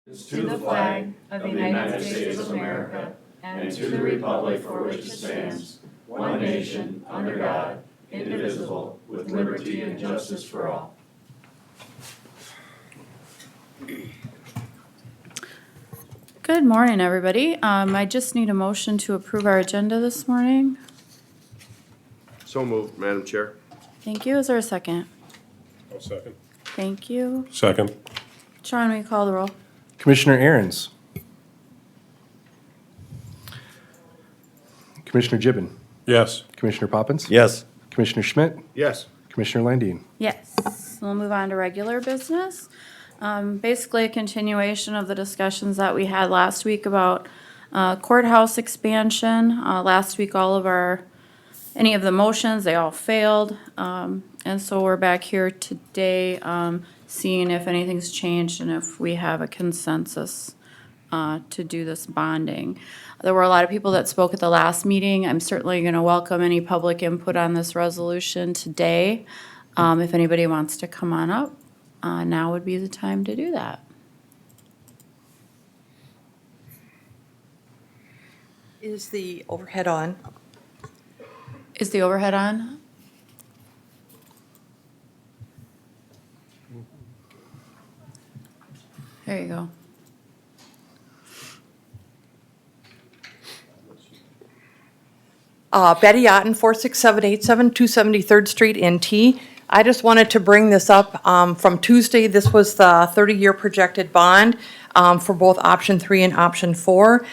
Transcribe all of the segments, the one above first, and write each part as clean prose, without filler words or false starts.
To the flag of the United States of America and to the republic for which it stands, one nation, under God, indivisible, with liberty and justice for all. Good morning, everybody. I just need a motion to approve our agenda this morning. So moved, Madam Chair. Thank you. Is there a second? I'll second. Thank you. Second. Sean, will you call the roll? Commissioner Aaron's. Commissioner Gibbon. Yes. Commissioner Poppins. Yes. Commissioner Schmidt. Yes. Commissioner Landine. Yes. We'll move on to regular business. Basically a continuation of the discussions that we had last week about courthouse expansion. Last week, any of the motions, they all failed. And so we're back here today, seeing if anything's changed and if we have a consensus to do this bonding. There were a lot of people that spoke at the last meeting. I'm certainly going to welcome any public input on this resolution today. If anybody wants to come on up, now would be the time to do that. Is the overhead on? Is the overhead on? There you go. Betty Otten, 46787 273rd Street, NT. I just wanted to bring this up from Tuesday. This was the 30-year projected bond for both option 3 and option 4.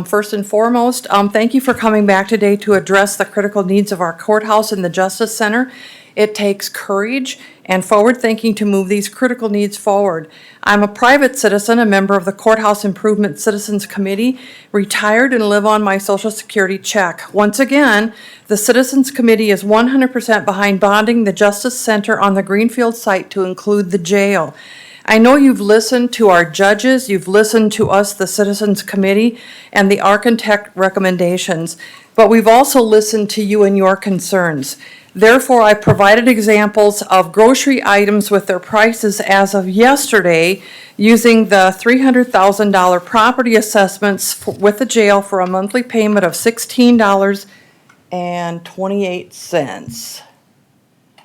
First and foremost, thank you for coming back today to address the critical needs of our courthouse and the Justice Center. It takes courage and forward thinking to move these critical needs forward. I'm a private citizen, a member of the Courthouse Improvement Citizens Committee, retired and live on my Social Security check. Once again, the Citizens Committee is 100% behind bonding the Justice Center on the Greenfield site to include the jail. I know you've listened to our judges, you've listened to us, the Citizens Committee, and the architect recommendations, but we've also listened to you and your concerns. Therefore, I provided examples of grocery items with their prices as of yesterday using the $300,000 property assessments with the jail for a monthly payment of $16.28.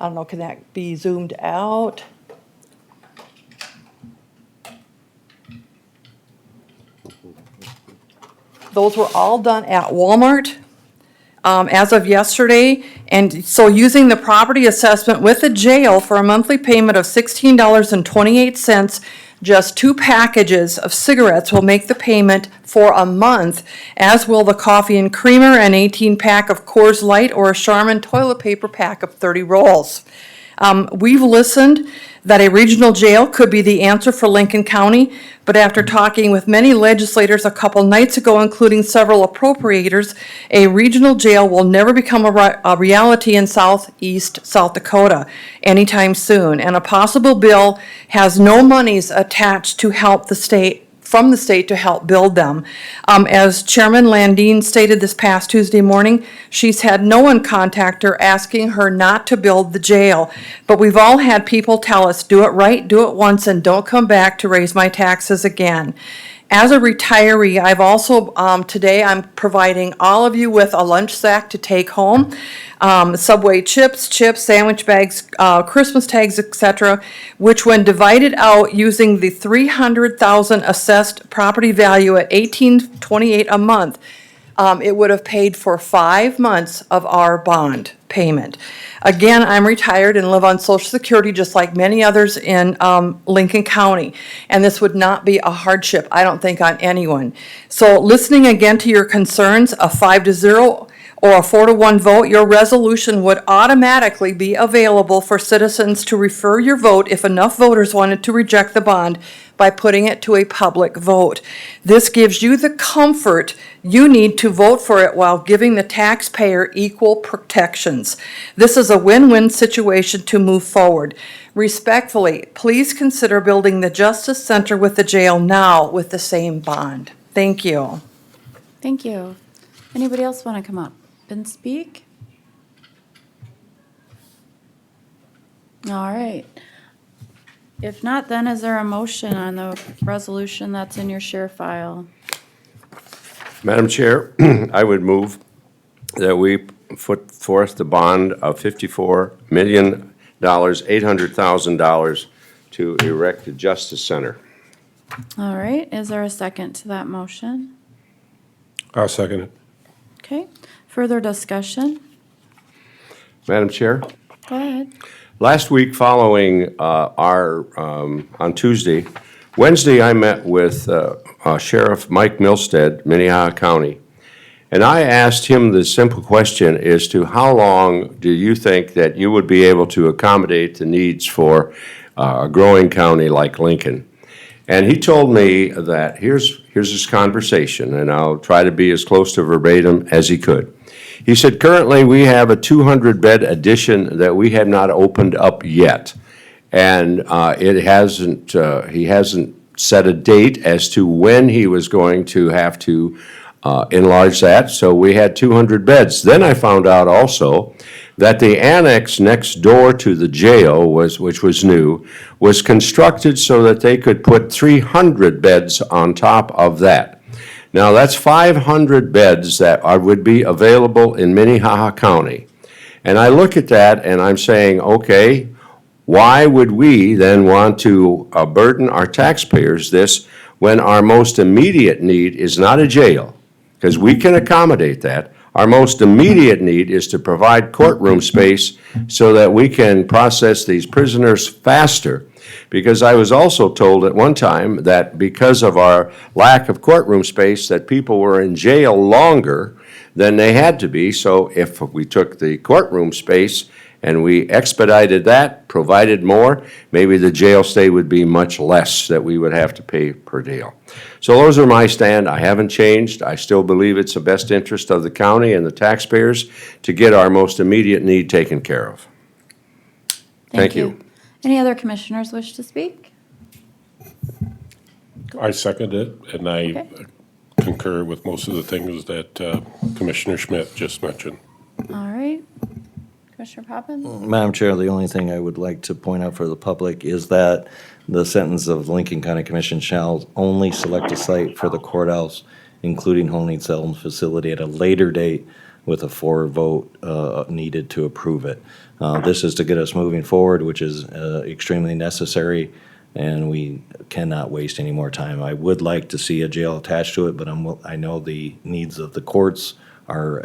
I don't know, can that be zoomed out? Those were all done at Walmart as of yesterday. And so using the property assessment with the jail for a monthly payment of $16.28, just 2 packages of cigarettes will make the payment for a month, as will the coffee and creamer, an 18-pack of Coors Light, or a Charmin toilet paper pack of 30 rolls. We've listened that a regional jail could be the answer for Lincoln County, but after talking with many legislators a couple nights ago, including several appropriators, a regional jail will never become a reality in southeast South Dakota anytime soon, and a possible bill has no monies attached to help the state from the state to help build them. As Chairman Landine stated this past Tuesday morning, she's had no one contact her asking her not to build the jail. But we've all had people tell us, do it right, do it once, and don't come back to raise my taxes again. As a retiree, I've also, today I'm providing all of you with a lunch sack to take home. Subway chips, sandwich bags, Christmas tags, etc., which when divided out using the $300,000 assessed property value at $18.28 a month, it would have paid for 5 months of our bond payment. Again, I'm retired and live on Social Security just like many others in Lincoln County, and this would not be a hardship, I don't think, on anyone. So listening again to your concerns, a 5-0 or a 4-1 vote, your resolution would automatically be available for citizens to refer your vote if enough voters wanted to reject the bond by putting it to a public vote. This gives you the comfort you need to vote for it while giving the taxpayer equal protections. This is a win-win situation to move forward. Respectfully, please consider building the Justice Center with the jail now with the same bond. Thank you. Thank you. Anybody else want to come up and speak? All right. If not, then is there a motion on the resolution that's in your share file? Madam Chair, I would move that we put forth the bond of $54,800,000 to erect the Justice Center. All right, is there a second to that motion? I'll second it. Okay, further discussion? Madam Chair? Go ahead. Last week, following on Tuesday, Wednesday, I met with Sheriff Mike Milstead, Minnehaha County, and I asked him the simple question as to how long do you think that you would be able to accommodate the needs for a growing county like Lincoln? And he told me that, here's his conversation, and I'll try to be as close to verbatim as he could. He said, currently, we have a 200-bed addition that we have not opened up yet. And he hasn't set a date as to when he was going to have to enlarge that, so we had 200 beds. Then I found out also that the annex next door to the jail, which was new, was constructed so that they could put 300 beds on top of that. Now, that's 500 beds that would be available in Minnehaha County. And I look at that and I'm saying, okay, why would we then want to burden our taxpayers this when our most immediate need is not a jail? Because we can accommodate that. Our most immediate need is to provide courtroom space so that we can process these prisoners faster. Because I was also told at one time that because of our lack of courtroom space, that people were in jail longer than they had to be. So if we took the courtroom space and we expedited that, provided more, maybe the jail stay would be much less that we would have to pay per deal. So those are my stand. I haven't changed. I still believe it's the best interest of the county and the taxpayers to get our most immediate need taken care of. Thank you. Any other commissioners wish to speak? I second it, and I Okay. concur with most of the things that Commissioner Schmidt just mentioned. All right. Commissioner Poppins? Madam Chair, the only thing I would like to point out for the public is that the sentence of Lincoln County Commission shall only select a site for the courthouse, including holding cell and facility at a later date with a 4 vote needed to approve it. This is to get us moving forward, which is extremely necessary, and we cannot waste any more time. I would like to see a jail attached to it, but I know the needs of the courts are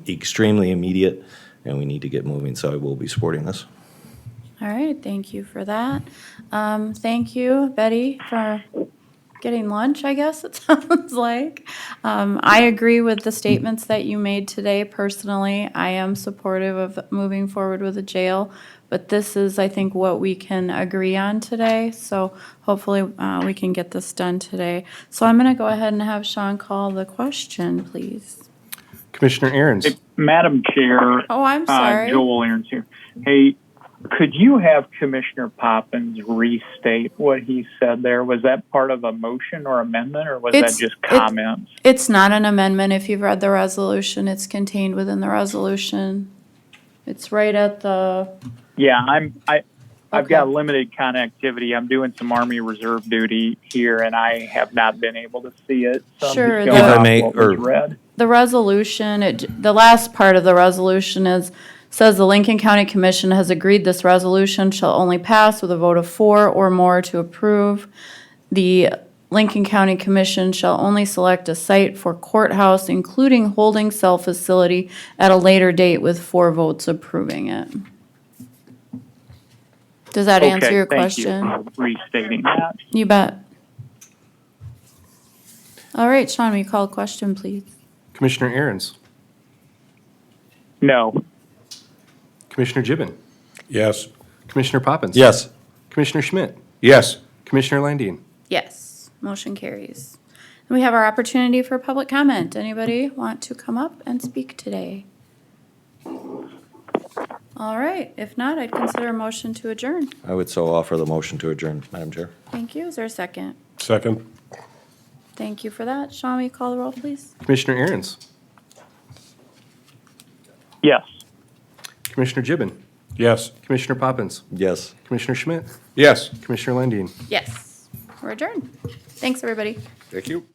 extremely immediate, and we need to get moving, so I will be supporting this. All right, thank you for that. Thank you, Betty, for getting lunch, I guess it sounds like. I agree with the statements that you made today. Personally, I am supportive of moving forward with a jail, but this is, I think, what we can agree on today. So hopefully we can get this done today. So I'm going to go ahead and have Sean call the question, please. Commissioner Aaron's. Hey, Madam Chair. Oh, I'm sorry. Joel Aaron's here. Hey, could you have Commissioner Poppins restate what he said there? Was that part of a motion or amendment, or was that just comments? It's not an amendment. If you've read the resolution, it's contained within the resolution. It's right at the, Yeah, I've got Okay. limited connectivity. I'm doing some Army Reserve duty here, and I have not been able to see it. So I'm Sure, just going If I off may, what was or- read. the resolution, the last part of the resolution says the Lincoln County Commission has agreed this resolution shall only pass with a vote of 4 or more to approve. The Lincoln County Commission shall only select a site for courthouse, including holding cell facility, at a later date with 4 votes approving it. Does that answer Okay, your thank question? you for restating that. You bet. All right, Sean, will you call a question, please? Commissioner Aaron's. No. Commissioner Gibbon. Yes. Commissioner Poppins. Yes. Commissioner Schmidt. Yes. Commissioner Landine. Yes, motion carries. And we have our opportunity for public comment. Anybody want to come up and speak today? All right, if not, I'd consider a motion to adjourn. I would so offer the motion to adjourn, Madam Chair. Thank you. Is there a second? Second? Thank you for that. Sean, will you call the roll, please? Commissioner Aaron's. Yes. Commissioner Gibbon. Yes. Commissioner Poppins, Yes. Commissioner Schmidt, Yes. Commissioner Landine. Yes, we're adjourned. Thanks, everybody. Thank you.